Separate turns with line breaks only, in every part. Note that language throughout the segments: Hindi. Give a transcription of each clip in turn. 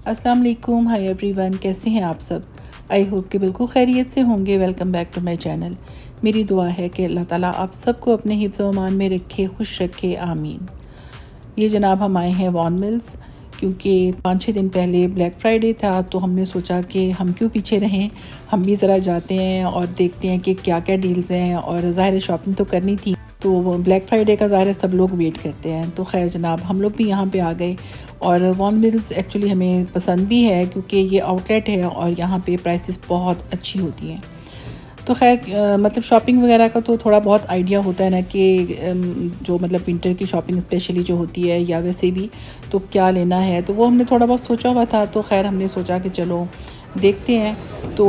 अस्सलाम वालेकुम, हाय एवरीवन, कैसे हैं आप सब। आई होप कि बिल्कुल खैरियत से होंगे। Welcome back to my channel. मेरी दुआ है कि अल्लाह ताला आप सबको अपने हिफ्ज़ व अमान में रखे, खुश रखे, आमीन। ये जनाब हम आए हैं वॉन मिल्स, क्योंकि 5-6 दिन पहले ब्लैक फ्राइडे था, तो हमने सोचा कि हम क्यों पीछे रहें, हम भी ज़रा जाते हैं और देखते हैं कि क्या क्या डील्स हैं। और ज़ाहिर शॉपिंग तो करनी थी, तो ब्लैक फ्राइडे का ज़ाहिर सब लोग वेट करते हैं। तो खैर जनाब हम लोग भी यहाँ पे आ गए। और वॉन मिल्स एक्चुअली हमें पसंद भी है, क्योंकि ये आउटलेट है और यहाँ पे प्राइसेस बहुत अच्छी होती हैं। तो खैर मतलब शॉपिंग वगैरह का तो थोड़ा बहुत आइडिया होता है ना कि जो मतलब विंटर की शॉपिंग स्पेशली जो होती है या वैसे भी तो क्या लेना है, तो वो हमने थोड़ा बहुत सोचा हुआ था। तो खैर हमने सोचा कि चलो देखते हैं। तो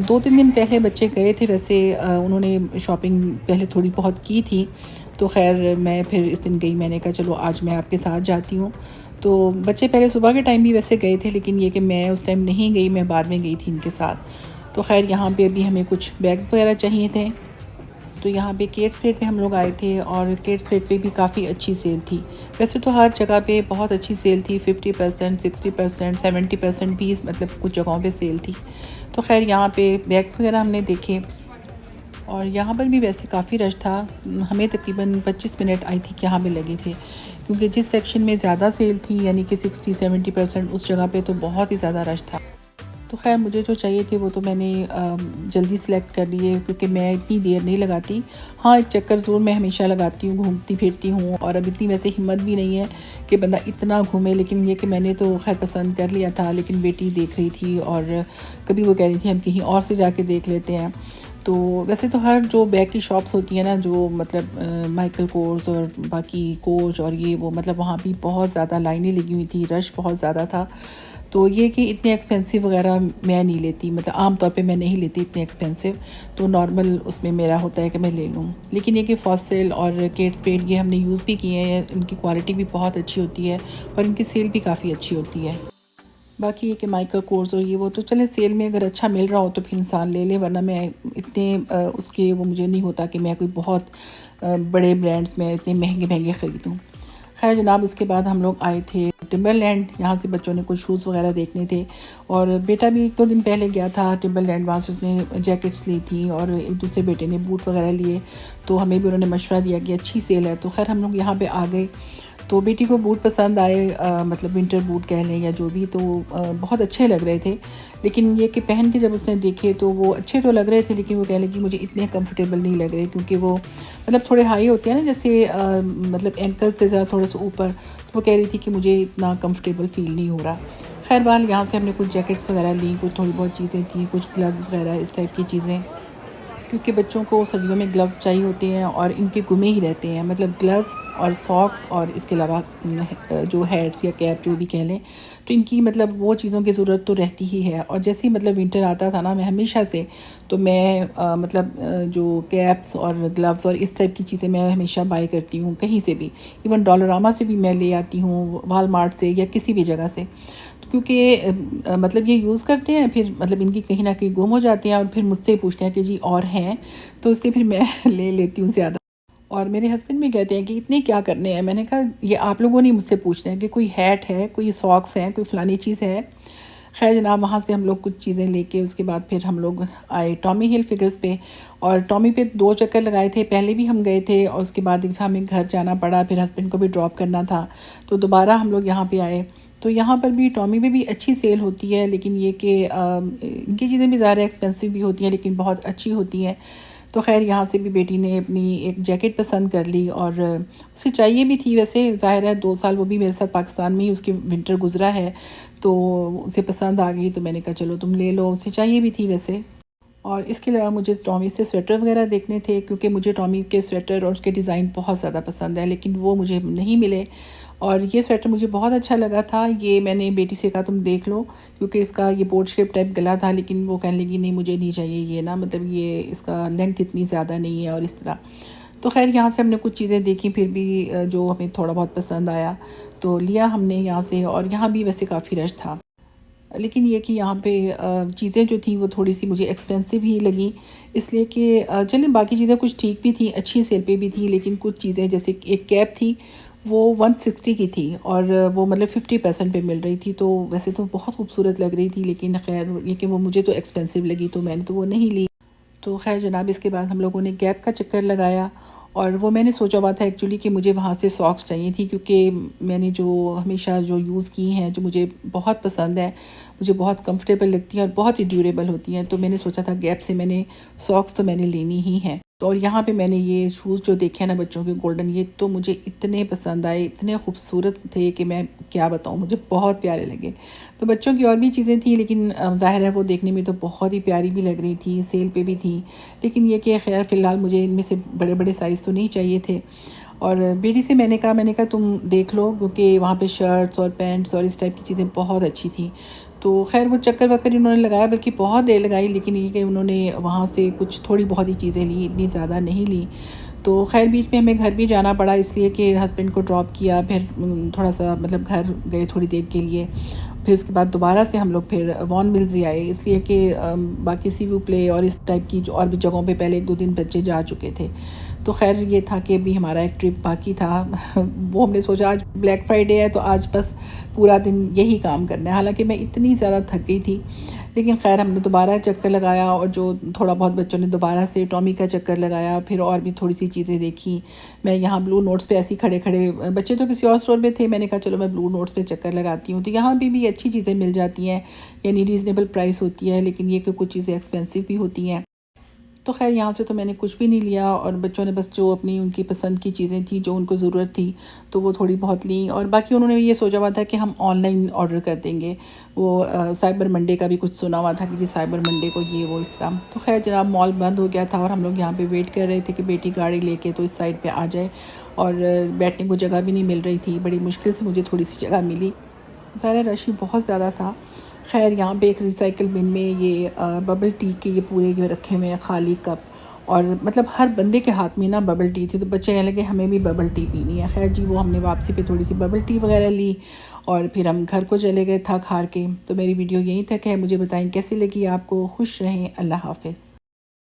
2-3 दिन पहले बच्चे गए थे, वैसे उन्होंने शॉपिंग पहले थोड़ी बहुत की थी। तो खैर मैं फिर इस दिन गई, मैंने कहा चलो आज मैं आपके साथ जाती हूँ। तो बच्चे पहले सुबह के टाइम भी वैसे गए थे, लेकिन ये कि मैं उस टाइम नहीं गई, मैं बाद में गई थी इनके साथ। तो खैर यहाँ पे अभी हमें कुछ बैग्स वगैरह चाहिए थे। तो यहाँ पे केट स्प्रेड पे हम लोग आए थे, और केट स्प्रेड पे भी काफ़ी अच्छी सेल थी। वैसे तो हर जगह पे बहुत अच्छी सेल थी, 50%, 60%, 70% भी मतलब कुछ जगहों पे सेल थी। तो खैर यहाँ पे बैग्स वगैरह हमने देखे, और यहाँ पर भी वैसे काफ़ी रश था। हमें तकरीबन 25 मिनट आई थिंक यहाँ पे लगे थे, क्योंकि जिस सेक्शन में ज़्यादा सेल थी यानी कि 60-70% उस जगह पे तो बहुत ही ज़्यादा रश था। तो खैर मुझे जो चाहिए थे वो तो मैंने जल्दी सेलेक्ट कर लिए, क्योंकि मैं इतनी देर नहीं लगाती। हाँ, एक चक्कर ज़रूर मैं हमेशा लगाती हूँ, घूमती फिरती हूँ, और अब इतनी वैसे हिम्मत भी नहीं है कि बंदा इतना घूमे। लेकिन ये कि मैंने तो खैर पसंद कर लिया था, लेकिन बेटी देख रही थी, और कभी वो कह रही थी हम कहीं और से जाके देख लेते हैं। तो वैसे तो हर जो बैग की शॉप्स होती हैं ना, जो मतलब माइकल कोर्स और बाकी कोच और ये वो, मतलब वहाँ भी बहुत ज़्यादा लाइनें लगी हुई थी, रश बहुत ज़्यादा था। तो ये कि इतने एक्सपेंसिव वगैरह मैं नहीं लेती, मतलब आम तौर पे मैं नहीं लेती इतने एक्सपेंसिव। तो नॉर्मल उसमें मेरा होता है कि मैं ले लूँ। लेकिन ये कि फॉसिल और केट स्पेड ये हमने यूज़ भी किए हैं, इनकी क्वालिटी भी बहुत अच्छी होती है, और इनकी सेल भी काफ़ी अच्छी होती है। बाकी ये कि माइकल कोर्स और ये वो तो चले सेल में अगर अच्छा मिल रहा हो तो फिर इंसान ले ले, वरना मैं इतने उसके वो मुझे नहीं होता कि मैं कोई बहुत बड़े ब्रांड्स में इतने महंगे महंगे ख़रीदूँ। खैर जनाब उसके बाद हम लोग आए थे टिम्बरलैंड। यहाँ से बच्चों ने कुछ शूज़ वगैरह देखने थे, और बेटा भी 1-2 दिन पहले गया था टिम्बरलैंड, वहाँ से उसने जैकेट्स ली थी, और एक दूसरे बेटे ने बूट वगैरह लिए। तो हमें भी उन्होंने मशवरा दिया कि अच्छी सेल है। तो खैर हम लोग यहाँ पे आ गए। तो बेटी को बूट पसंद आए, मतलब विंटर बूट कह लें या जो भी, तो बहुत अच्छे लग रहे थे। लेकिन ये कि पहन के जब उसने देखे तो वो अच्छे तो लग रहे थे, लेकिन वो कह लगी मुझे इतने कंफर्टेबल नहीं लग रहे, क्योंकि वो मतलब थोड़े हाई होते हैं ना, जैसे मतलब एंकल से ज़रा थोड़ा सा ऊपर। तो वो कह रही थी कि मुझे इतना कंफर्टेबल फ़ील नहीं हो रहा। खैर बहरहाल यहाँ से हमने कुछ जैकेट्स वगैरह ली, कुछ थोड़ी बहुत चीज़ें थी, कुछ ग्लव्स वगैरह इस टाइप की चीज़ें, क्योंकि बच्चों को सर्दियों में ग्लव्स चाहिए होते हैं, और इनके गुमे ही रहते हैं, मतलब ग्लव्स और सॉक्स, और इसके अलावा जो हैट्स या कैप जो भी कह लें, तो इनकी मतलब वो चीज़ों की ज़रूरत तो रहती ही है। और जैसे ही मतलब विंटर आता था ना, मैं हमेशा से तो मैं जो कैप्स और ग्लव्स और इस टाइप की चीज़ें मैं हमेशा बाय करती हूँ कहीं से भी। इवन डॉलरामा से भी मैं ले आती हूँ, वालमार्ट से या किसी भी जगह से। तो क्योंकि मतलब ये यूज़ करते हैं, फिर मतलब इनकी कहीं ना कहीं गुम हो जाते हैं, और फिर मुझसे पूछते हैं कि जी और हैं, तो इसलिए फिर मैं ले लेती हूँ ज़्यादा। और मेरे हस्बैंड भी कहते हैं कि इतने क्या करने हैं। मैंने कहा ये आप लोगों ने मुझसे पूछना है कि कोई हैट है, कोई सॉक्स हैं, कोई फ़लानी चीज़ है। खैर जनाब वहाँ से हम लोग कुछ चीज़ें लेके उसके बाद फिर हम लोग आए टॉमी हिल फिगर्स पे। और टॉमी पे 2 चक्कर लगाए थे, पहले भी हम गए थे, और उसके बाद एक दफ़ा हमें घर जाना पड़ा, फिर हस्बैंड को भी ड्रॉप करना था, तो दोबारा हम लोग यहाँ पे आए। तो यहाँ पर भी टॉमी में भी अच्छी सेल होती है, लेकिन ये कि इनकी चीज़ें भी ज़्यादा एक्सपेंसिव भी होती हैं, लेकिन बहुत अच्छी होती हैं। तो खैर यहाँ से भी बेटी ने अपनी एक जैकेट पसंद कर ली, और उसे चाहिए भी थी वैसे, ज़ाहिर है 2 साल वो भी मेरे साथ पाकिस्तान में ही उसकी विंटर गुजरा है, तो उसे पसंद आ गई। तो मैंने कहा चलो तुम ले लो, उसे चाहिए भी थी वैसे। और इसके अलावा मुझे टॉमी से स्वेटर वगैरह देखने थे, क्योंकि मुझे टॉमी के स्वेटर और उसके डिज़ाइन बहुत ज़्यादा पसंद है, लेकिन वो मुझे नहीं मिले। और ये स्वेटर मुझे बहुत अच्छा लगा था। ये मैंने बेटी से कहा तुम देख लो, क्योंकि इसका ये बोट शेप टाइप गला था, लेकिन वो कहने लगी नहीं मुझे नहीं चाहिए ये ना, मतलब ये इसका लेंथ इतनी ज़्यादा नहीं है और इस तरह। तो खैर यहाँ से हमने कुछ चीज़ें देखी, फिर भी जो हमें थोड़ा बहुत पसंद आया तो लिया हमने यहाँ से। और यहाँ भी वैसे काफ़ी रश था, लेकिन ये कि यहाँ पे चीज़ें जो थी वो थोड़ी सी मुझे एक्सपेंसिव ही लगी, इसलिए कि चलें बाकी चीज़ें कुछ ठीक भी थी, अच्छी सेल पे भी थी, लेकिन कुछ चीज़ें जैसे एक कैप थी वो 160 की थी और वो मतलब 50% पे मिल रही थी, तो वैसे तो बहुत खूबसूरत लग रही थी, लेकिन खैर ये कि वो मुझे तो एक्सपेंसिव लगी तो मैंने तो वो नहीं ली। तो ख़ैर जनाब इसके बाद हम लोगों ने गैप का चक्कर लगाया, और वो मैंने सोचा हुआ था एक्चुअली कि मुझे वहाँ से सॉक्स चाहिए थी, क्योंकि मैंने जो हमेशा जो यूज़ की हैं जो मुझे बहुत पसंद है, मुझे बहुत कंफर्टेबल लगती हैं और बहुत ही ड्यूरेबल होती हैं, तो मैंने सोचा था गैप से मैंने सॉक्स तो मैंने लेनी ही हैं। तो और यहाँ पे मैंने ये शूज़ जो देखे हैं ना बच्चों के गोल्डन, ये तो मुझे इतने पसंद आए, इतने खूबसूरत थे कि मैं क्या बताऊँ, मुझे बहुत प्यारे लगे। तो बच्चों की और भी चीज़ें थी, लेकिन ज़ाहिर है वो देखने में तो बहुत ही प्यारी भी लग रही थी, सेल पे भी थी, लेकिन ये कि खैर फ़िलहाल मुझे इनमें से बड़े बड़े साइज़ तो नहीं चाहिए थे। और बेटी से मैंने कहा तुम देख लो, क्योंकि वहाँ पे शर्ट्स और पैंट्स और इस टाइप की चीज़ें बहुत अच्छी थी। तो खैर वो चक्कर वक्कर उन्होंने लगाया, बल्कि बहुत देर लगाई, लेकिन ये कि उन्होंने वहाँ से कुछ थोड़ी बहुत ही चीज़ें ली, इतनी ज़्यादा नहीं ली। तो खैर बीच में हमें घर भी जाना पड़ा, इसलिए कि हस्बैंड को ड्रॉप किया, फिर थोड़ा सा मतलब घर गए थोड़ी देर के लिए, फिर उसके बाद दोबारा से हम लोग फिर वॉन मिल्स ही आए, इसलिए कि बाकी सीवू प्ले और इस टाइप की जो और भी जगहों पे पहले 1-2 दिन बच्चे जा चुके थे। तो खैर ये था कि अभी हमारा एक ट्रिप बाकी था वो हमने सोचा आज ब्लैक फ्राइडे है तो आज बस पूरा दिन यही काम करना है, हालांकि मैं इतनी ज़्यादा थक गई थी, लेकिन खैर हमने दोबारा चक्कर लगाया, और जो थोड़ा बहुत बच्चों ने दोबारा से टॉमी का चक्कर लगाया, फिर और भी थोड़ी सी चीज़ें देखी। मैं यहाँ ब्लू नोट्स पे ऐसे ही खड़े खड़े, बच्चे तो किसी और स्टोर में थे, मैंने कहा चलो मैं ब्लू नोट्स पे चक्कर लगाती हूँ, तो यहाँ भी अच्छी चीज़ें मिल जाती हैं, यानी रीज़नेबल प्राइस होती है, लेकिन ये कि कुछ चीज़ें एक्सपेंसिव भी होती हैं। तो खैर यहाँ से तो मैंने कुछ भी नहीं लिया, और बच्चों ने बस जो अपनी उनकी पसंद की चीज़ें थी जो उनको ज़रूरत थी तो वो थोड़ी बहुत ली, और बाकी उन्होंने ये सोचा हुआ था कि हम ऑनलाइन ऑर्डर कर देंगे। वो साइबर मंडे का भी कुछ सुना हुआ था कि जी साइबर मंडे को ये वो इस तरह। तो खैर जनाब मॉल बंद हो गया था, और हम लोग यहाँ पे वेट कर रहे थे कि बेटी गाड़ी लेके तो इस साइड पे आ जाए, और बैठने को जगह भी नहीं मिल रही थी, बड़ी मुश्किल से मुझे थोड़ी सी जगह मिली, ज़रा रश ही बहुत ज़्यादा था। खैर यहाँ पे एक रिसाइकिल बिन में ये बबल टी के ये पूरे ये रखे हुए हैं खाली कप, और मतलब हर बंदे के हाथ में ना बबल टी थी, तो बच्चे कहने लगे हमें भी बबल टी पीनी है। खैर जी वो हमने वापसी पे थोड़ी सी बबल टी वगैरह ली, और फिर हम घर को चले गए थक हार के। तो मेरी वीडियो यहीं तक है, मुझे बताएं कैसी लगी आपको। खुश रहें, अल्लाह हाफ़िज़।